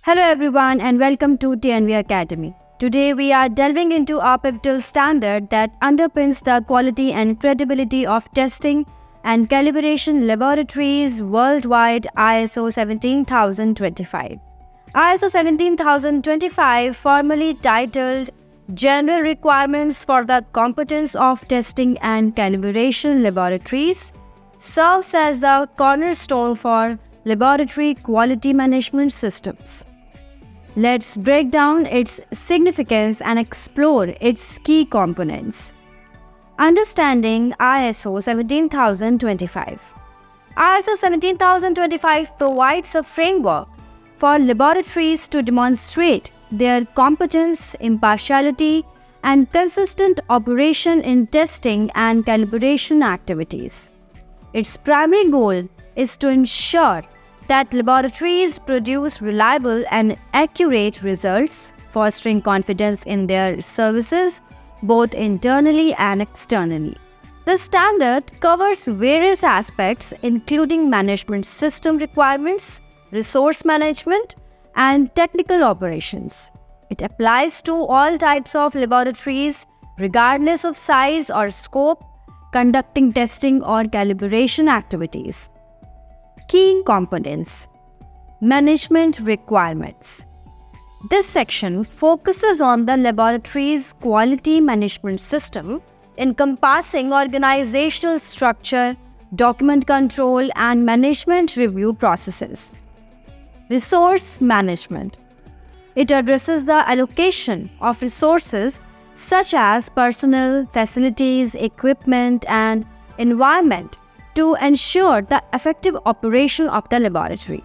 Hello everyone and welcome to TNV Academy. Today we are delving into a pivotal standard that underpins the quality and credibility of testing and calibration laboratories worldwide, ISO 17025. ISO 17025, formerly titled General Requirements for the Competence of Testing and Calibration Laboratories, serves as the cornerstone for laboratory quality management systems. Let's break down its significance and explore its key components. Understanding ISO 17025. ISO 17025 provides a framework for laboratories to demonstrate their competence, impartiality, and consistent operation in testing and calibration activities. Its primary goal is to ensure that laboratories produce reliable and accurate results, fostering confidence in their services both internally and externally. The standard covers various aspects including management system requirements, resource management, and technical operations. It applies to all types of laboratories regardless of size or scope, conducting testing or calibration activities. Key components. Management requirements. This section focuses on the laboratory's quality management system, encompassing organizational structure, document control, and management review processes. Resource management. It addresses the allocation of resources such as personnel, facilities, equipment, and environment to ensure the effective operation of the laboratory.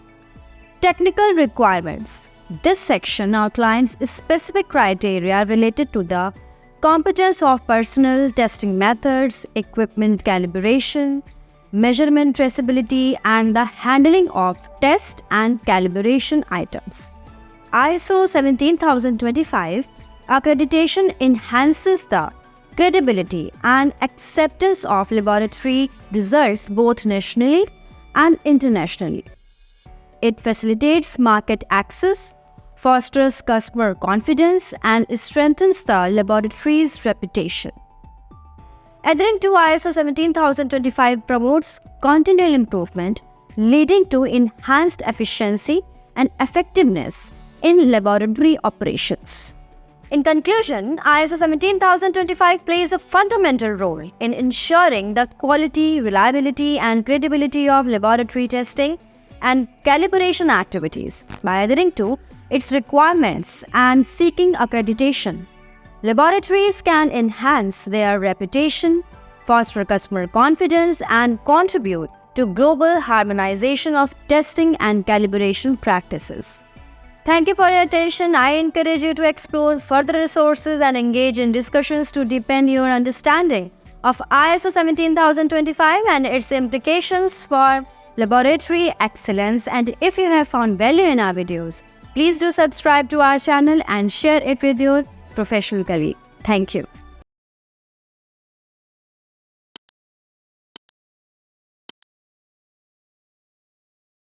Technical requirements. This section outlines specific criteria related to the competence of personnel, testing methods, equipment calibration, measurement traceability, and the handling of test and calibration items. ISO 17025 accreditation enhances the credibility and acceptance of laboratory results both nationally and internationally. It facilitates market access, fosters customer confidence, and strengthens the laboratory's reputation. Adhering to ISO 17025 promotes continual improvement, leading to enhanced efficiency and effectiveness in laboratory operations. In conclusion, ISO 17025 plays a fundamental role in ensuring the quality, reliability, and credibility of laboratory testing and calibration activities. By adhering to its requirements and seeking accreditation, laboratories can enhance their reputation, foster customer confidence, and contribute to global harmonization of testing and calibration practices. Thank you for your attention. I encourage you to explore further resources and engage in discussions to deepen your understanding of ISO 17025 and its implications for laboratory excellence. And if you have found value in our videos, please do subscribe to our channel and share it with your professional colleague. Thank you.